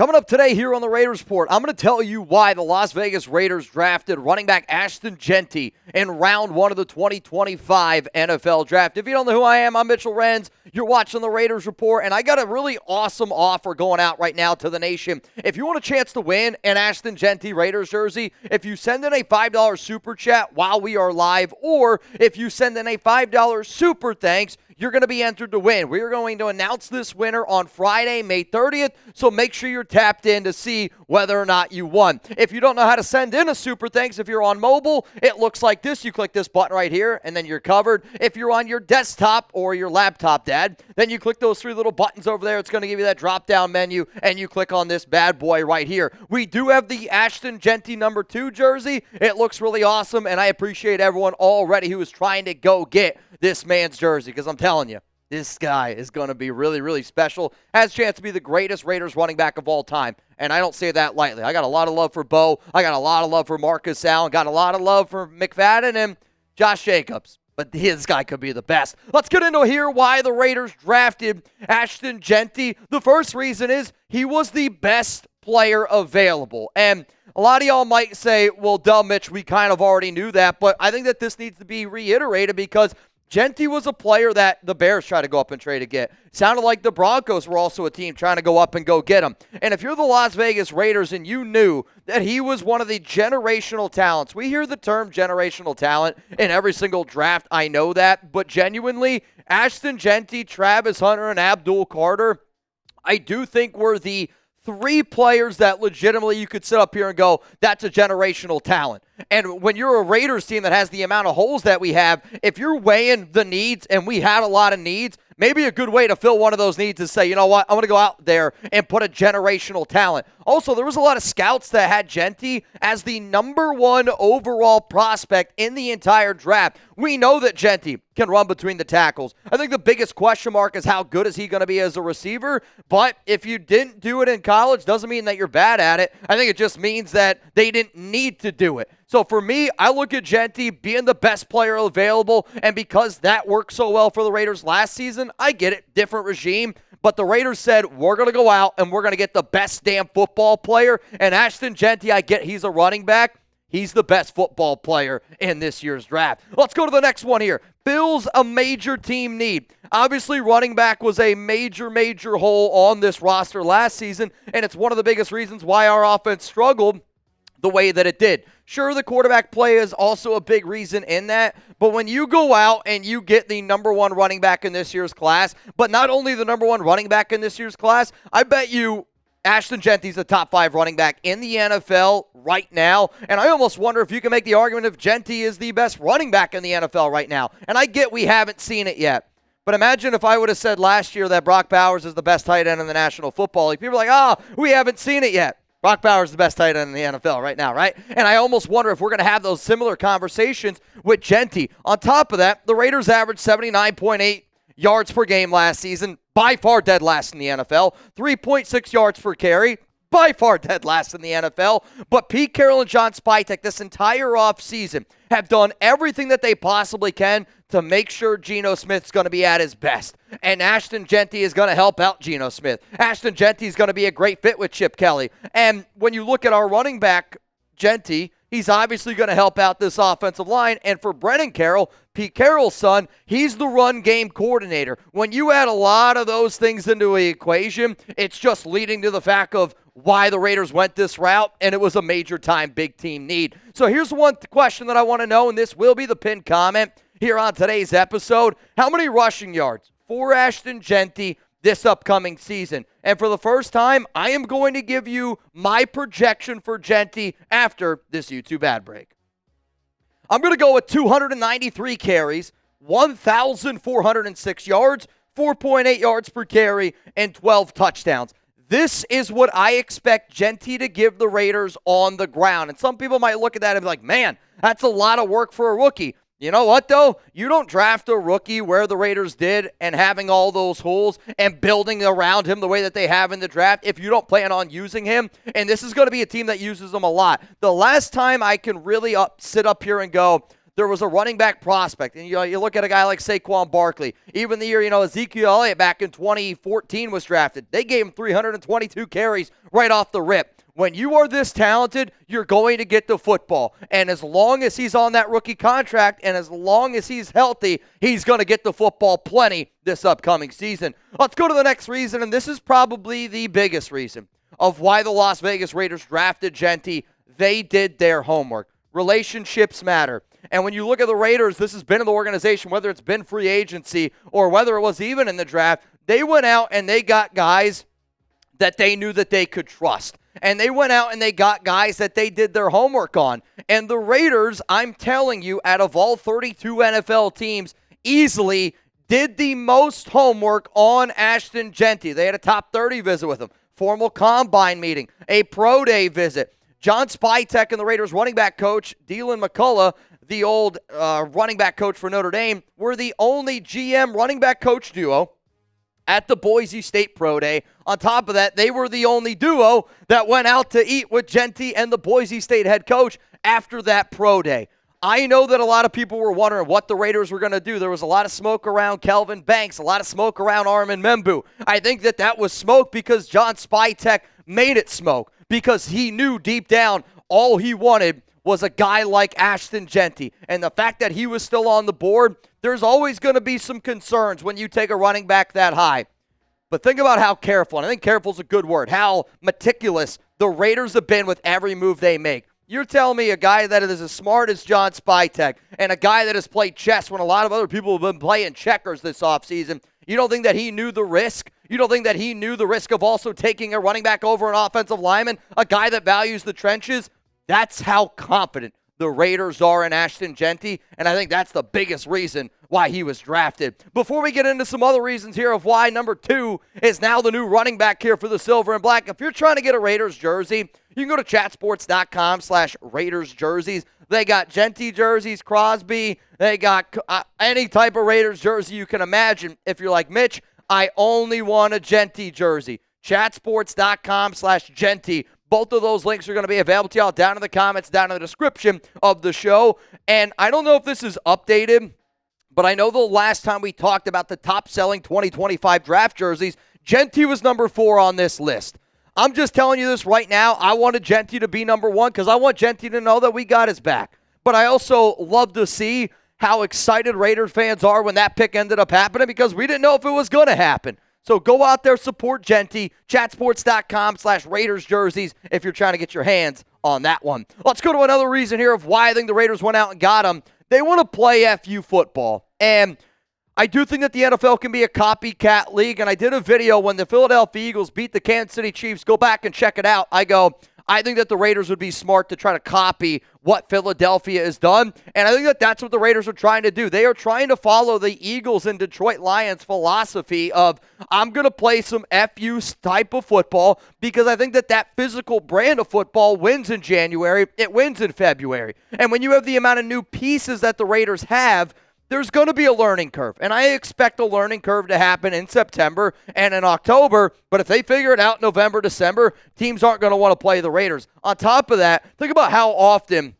Coming up today here on the Raiders Report, I'm going to tell you why the Las Vegas Raiders drafted running back Ashton Jeanty in round 1 of the 2025 NFL Draft. If you don't know who I am, I'm Mitchell Renz. You're watching the Raiders Report, and I got a really awesome offer going out right now to the nation. If you want a chance to win an Ashton Jeanty Raiders jersey, if you send in a $5 super chat while we are live, or if you send in a $5 super thanks, you're going to be entered to win. We are going to announce this winner on Friday, May 30th, so make sure you're tapped in to see whether or not you won. If you don't know how to send in a super thanks, if you're on mobile, it looks like this. You click this button right here, and then you're covered. If you're on your desktop or your laptop, Dad, then you click those 3 little buttons over there. It's going to give you that drop-down menu, and you click on this bad boy right here. We do have the Ashton Jeanty number 2 jersey. It looks really awesome, and I appreciate everyone already who is trying to go get this man's jersey, because I'm telling you, this guy is going to be really, really special. Has a chance to be the greatest Raiders running back of all time, and I don't say that lightly. I got a lot of love for Bo. I got a lot of love for Marcus Allen. Got a lot of love for McFadden and Josh Jacobs, but this guy could be the best. Let's get into here why the Raiders drafted Ashton Jeanty. The first reason is he was the best player available, and a lot of y'all might say, well, duh, Mitch, we kind of already knew that, but I think that this needs to be reiterated because Jeanty was a player that the Bears tried to go up and trade to get. Sounded like the Broncos were also a team trying to go up and go get him. And if you're the Las Vegas Raiders and you knew that he was one of the generational talents, we hear the term generational talent in every single draft, I know that, but genuinely, Ashton Jeanty, Travis Hunter, and Abdul Carter, I do think were the 3 players that legitimately you could sit up here and go, that's a generational talent. And when you're a Raiders team that has the amount of holes that we have, if you're weighing the needs, and we had a lot of needs, maybe a good way to fill one of those needs is say, you know what, I'm going to go out there and put a generational talent. Also, there was a lot of scouts that had Jeanty as the number 1 overall prospect in the entire draft. We know that Jeanty can run between the tackles. I think the biggest question mark is how good is he going to be as a receiver, but if you didn't do it in college, doesn't mean that you're bad at it. I think it just means that they didn't need to do it. So for me, I look at Jeanty being the best player available, and because that worked so well for the Raiders last season, I get it, different regime, but the Raiders said, we're going to go out and we're going to get the best damn football player, and Ashton Jeanty, I get he's a running back. He's the best football player in this year's draft. Let's go to the next one here. Fills a major team need. Obviously, running back was a major hole on this roster last season, and it's one of the biggest reasons why our offense struggled the way that it did. Sure, the quarterback play is also a big reason in that, but when you go out and you get the number 1 running back in this year's class, but not only the number 1 running back in this year's class, I bet you Ashton Jeanty's the top 5 running back in the NFL right now, and I almost wonder if you can make the argument if Jeanty is the best running back in the NFL right now, and I get we haven't seen it yet. But imagine if I would have said last year that Brock Bowers is the best tight end in the National Football League. People are like, we haven't seen it yet. Brock Bowers is the best tight end in the NFL right now, right? And I almost wonder if we're going to have those similar conversations with Jeanty. On top of that, the Raiders averaged 79.8 yards per game last season, by far dead last in the NFL. 3.6 yards per carry, by far dead last in the NFL. But Pete Carroll and John Spytek this entire offseason have done everything that they possibly can to make sure Geno Smith's going to be at his best. And Ashton Jeanty is going to help out Geno Smith. Ashton Jeanty is going to be a great fit with Chip Kelly. And when you look at our running back, Jeanty, he's obviously going to help out this offensive line. And for Brennan Carroll, Pete Carroll's son, he's the run game coordinator. When you add a lot of those things into the equation, it's just leading to the fact of why the Raiders went this route, and it was a major time big team need. So here's one question that I want to know, and this will be the pinned comment here on today's episode. How many rushing yards for Ashton Jeanty this upcoming season? And for the first time, I am going to give you my projection for Jeanty after this YouTube ad break. I'm going to go with 293 carries, 1,406 yards, 4.8 yards per carry, and 12 touchdowns. This is what I expect Jeanty to give the Raiders on the ground. And some people might look at that and be like, man, that's a lot of work for a rookie. You know what, though? You don't draft a rookie where the Raiders did and having all those holes and building around him the way that they have in the draft if you don't plan on using him. And this is going to be a team that uses him a lot. The last time I can really sit up here and go, there was a running back prospect. And you look at a guy like Saquon Barkley. Even the year, Ezekiel Elliott back in 2014 was drafted. They gave him 322 carries right off the rip. When you are this talented, you're going to get the football. And as long as he's on that rookie contract and as long as he's healthy, he's going to get the football plenty this upcoming season. Let's go to the next reason, and this is probably the biggest reason of why the Las Vegas Raiders drafted Jeanty. They did their homework. Relationships matter. And when you look at the Raiders, this has been in the organization, whether it's been free agency or whether it was even in the draft, they went out and they got guys that they knew that they could trust. And they went out and they got guys that they did their homework on. And the Raiders, I'm telling you, out of all 32 NFL teams, easily did the most homework on Ashton Jeanty. They had a top 30 visit with him, formal combine meeting, a pro day visit. John Spytek and the Raiders running back coach, Dylan McCullough, the old running back coach for Notre Dame, were the only GM running back coach duo at the Boise State Pro Day. On top of that, they were the only duo that went out to eat with Jeanty and the Boise State head coach after that Pro Day. I know that a lot of people were wondering what the Raiders were going to do. There was a lot of smoke around Kelvin Banks, a lot of smoke around Armin Membu. I think that was smoke because John Spytek made it smoke, because he knew deep down all he wanted was a guy like Ashton Jeanty. And the fact that he was still on the board, there's always going to be some concerns when you take a running back that high. But think about how careful, and I think careful is a good word, how meticulous the Raiders have been with every move they make. You're telling me a guy that is as smart as John Spytek and a guy that has played chess when a lot of other people have been playing checkers this offseason, you don't think that he knew the risk? You don't think that he knew the risk of also taking a running back over an offensive lineman, a guy that values the trenches? That's how confident the Raiders are in Ashton Jeanty, and I think that's the biggest reason why he was drafted. Before we get into some other reasons here of why number 2 is now the new running back here for the Silver and Black, if you're trying to get a Raiders jersey, you can go to chatsports.com/Raiders jerseys. They got Jeanty jerseys, Crosby. They got any type of Raiders jersey you can imagine. If you're like Mitch, I only want a Jeanty jersey. Chatsports.com/Jeanty. Both of those links are going to be available to y'all down in the comments, down in the description of the show. And I don't know if this is updated, but I know the last time we talked about the top-selling 2025 draft jerseys, Jeanty was number 4 on this list. I'm just telling you this right now. I wanted Jeanty to be number 1 because I want Jeanty to know that we got his back. But I also love to see how excited Raiders fans are when that pick ended up happening because we didn't know if it was going to happen. So go out there, support Jeanty, chatsports.com/Raiders jerseys if you're trying to get your hands on that one. Let's go to another reason here of why I think the Raiders went out and got him. They want to play FU football. And I do think that the NFL can be a copycat league. And I did a video when the Philadelphia Eagles beat the Kansas City Chiefs. Go back and check it out. I think that the Raiders would be smart to try to copy what Philadelphia has done. And I think that that's what the Raiders are trying to do. They are trying to follow the Eagles and Detroit Lions philosophy of, I'm going to play some FU type of football because I think that that physical brand of football wins in January. It wins in February. And when you have the amount of new pieces that the Raiders have, there's going to be a learning curve, and I expect a learning curve to happen in September and in October, but if they figure it out in November, December, teams aren't going to want to play the Raiders. On top of that, think about how often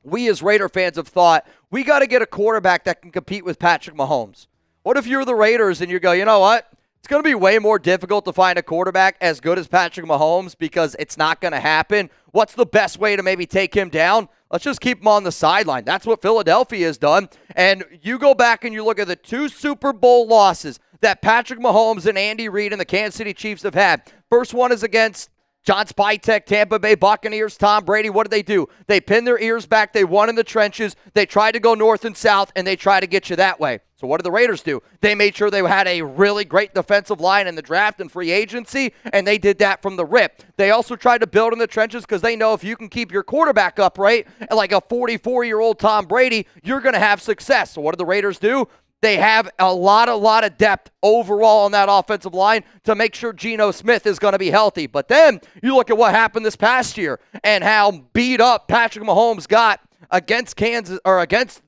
we as Raider fans have thought, we got to get a quarterback that can compete with Patrick Mahomes. What if you're the Raiders and you go, you know what? It's going to be way more difficult to find a quarterback as good as Patrick Mahomes because it's not going to happen. What's the best way to maybe take him down? Let's just keep him on the sideline. That's what Philadelphia has done. And you go back and you look at the 2 Super Bowl losses that Patrick Mahomes and Andy Reid and the Kansas City Chiefs have had. First one is against John Spytek, Tampa Bay Buccaneers, Tom Brady. What did they do? They pinned their ears back. They won in the trenches. They tried to go north and south, and they tried to get you that way. So what did the Raiders do? They made sure they had a really great defensive line in the draft and free agency, and they did that from the rip. They also tried to build in the trenches because they know if you can keep your quarterback upright, like a 44-year-old Tom Brady, you're going to have success. So what did the Raiders do? They have a lot of depth overall on that offensive line to make sure Geno Smith is going to be healthy. But then you look at what happened this past year and how beat up Patrick Mahomes got against against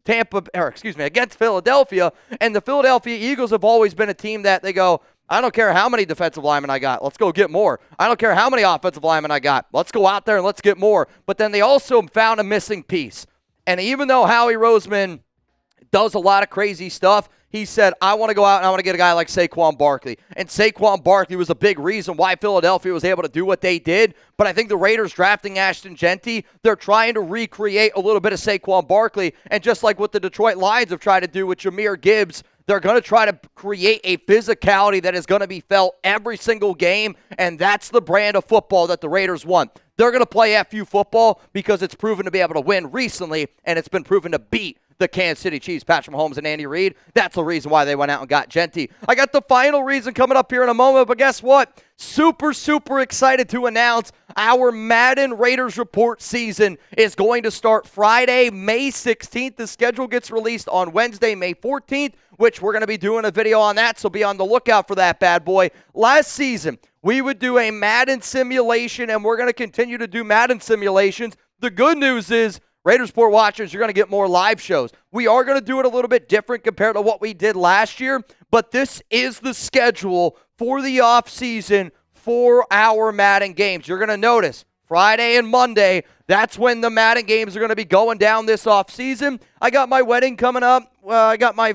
Philadelphia. And the Philadelphia Eagles have always been a team that they go, I don't care how many defensive linemen I got. Let's go get more. I don't care how many offensive linemen I got. Let's go out there and let's get more. But then they also found a missing piece. And even though Howie Roseman does a lot of crazy stuff, he said, I want to go out and I want to get a guy like Saquon Barkley. And Saquon Barkley was a big reason why Philadelphia was able to do what they did. But I think the Raiders drafting Ashton Jeanty, they're trying to recreate a little bit of Saquon Barkley. And just like what the Detroit Lions have tried to do with Jahmyr Gibbs, they're going to try to create a physicality that is going to be felt every single game. And that's the brand of football that the Raiders want. They're going to play FU football because it's proven to be able to win recently, and it's been proven to beat the Kansas City Chiefs, Patrick Mahomes and Andy Reid. That's the reason why they went out and got Jeanty. I got the final reason coming up here in a moment, but guess what? Super, super excited to announce our Madden Raiders Report season is going to start Friday, May 16th. The schedule gets released on Wednesday, May 14th, which we're going to be doing a video on that, so be on the lookout for that bad boy. Last season, we would do a Madden simulation, and we're going to continue to do Madden simulations. The good news is, Raiders Report watchers, you're going to get more live shows. We are going to do it a little bit different compared to what we did last year, but this is the schedule for the offseason for our Madden games. You're going to notice Friday and Monday, that's when the Madden games are going to be going down this offseason. I got my wedding coming up. I got my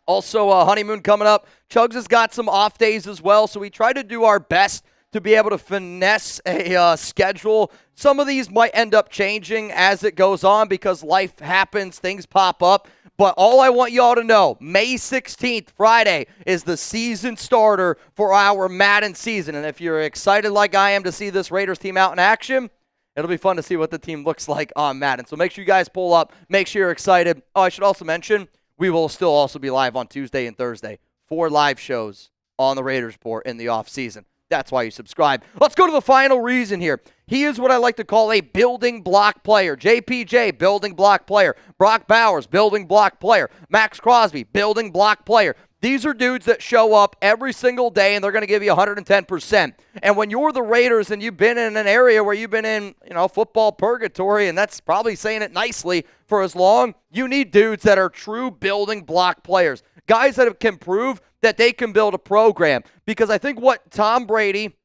honeymoon coming up. Chugs has got some off days as well, so we try to do our best to be able to finesse a schedule. Some of these might end up changing as it goes on because life happens, things pop up. But all I want y'all to know, May 16th, Friday, is the season starter for our Madden season. And if you're excited like I am to see this Raiders team out in action, it'll be fun to see what the team looks like on Madden. So make sure you guys pull up. Make sure you're excited. Oh, I should also mention, we will still also be live on Tuesday and Thursday. 4 live shows on the Raiders Report in the offseason. That's why you subscribe. Let's go to the final reason here. He is what I like to call a building block player. JPJ, building block player. Brock Bowers, building block player. Max Crosby, building block player. These are dudes that show up every single day, and they're going to give you 110%. And when you're the Raiders and you've been in an area where you've been in, football purgatory, and that's probably saying it nicely, for as long, you need dudes that are true building block players. Guys that can prove that they can build a program. Because I think what Tom Brady,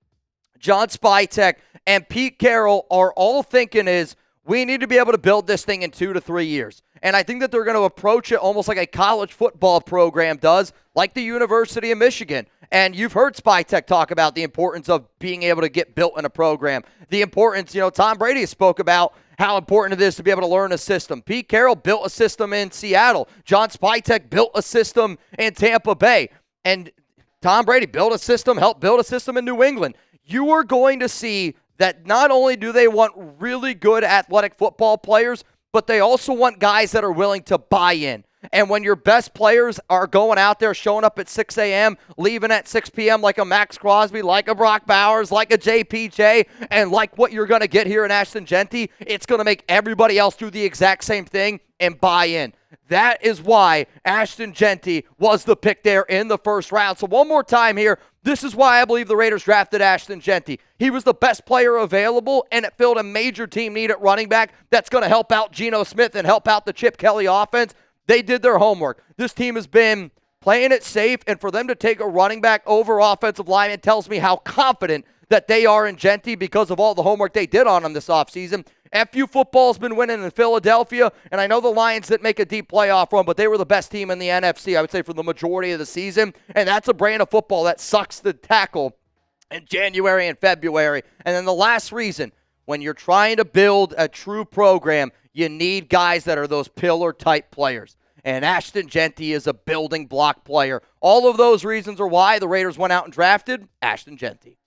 John Spytek, and Pete Carroll are all thinking is, we need to be able to build this thing in 2 to 3 years. And I think that they're going to approach it almost like a college football program does, like the University of Michigan. And you've heard Spytek talk about the importance of being able to get built in a program. The importance, Tom Brady spoke about how important it is to be able to learn a system. Pete Carroll built a system in Seattle. John Spytek built a system in Tampa Bay. And Tom Brady built a system, helped build a system in New England. You are going to see that not only do they want really good athletic football players, but they also want guys that are willing to buy in. And when your best players are going out there, showing up at 6 a.m., leaving at 6 p.m. like a Max Crosby, like a Brock Bowers, like a JPJ, and like what you're going to get here in Ashton Jeanty, it's going to make everybody else do the exact same thing and buy in. That is why Ashton Jeanty was the pick there in the first round. So one more time here, this is why I believe the Raiders drafted Ashton Jeanty. He was the best player available, and it filled a major team need at running back that's going to help out Geno Smith and help out the Chip Kelly offense. They did their homework. This team has been playing it safe, and for them to take a running back over offensive line, it tells me how confident that they are in Jeanty because of all the homework they did on him this offseason. FU football's been winning in Philadelphia, and I know the Lions didn't make a deep playoff run, but they were the best team in the NFC, I would say, for the majority of the season, and that's a brand of football that sucks to tackle in January and February. And then the last reason, when you're trying to build a true program, you need guys that are those pillar-type players. And Ashton Jeanty is a building block player. All of those reasons are why the Raiders went out and drafted Ashton Jeanty.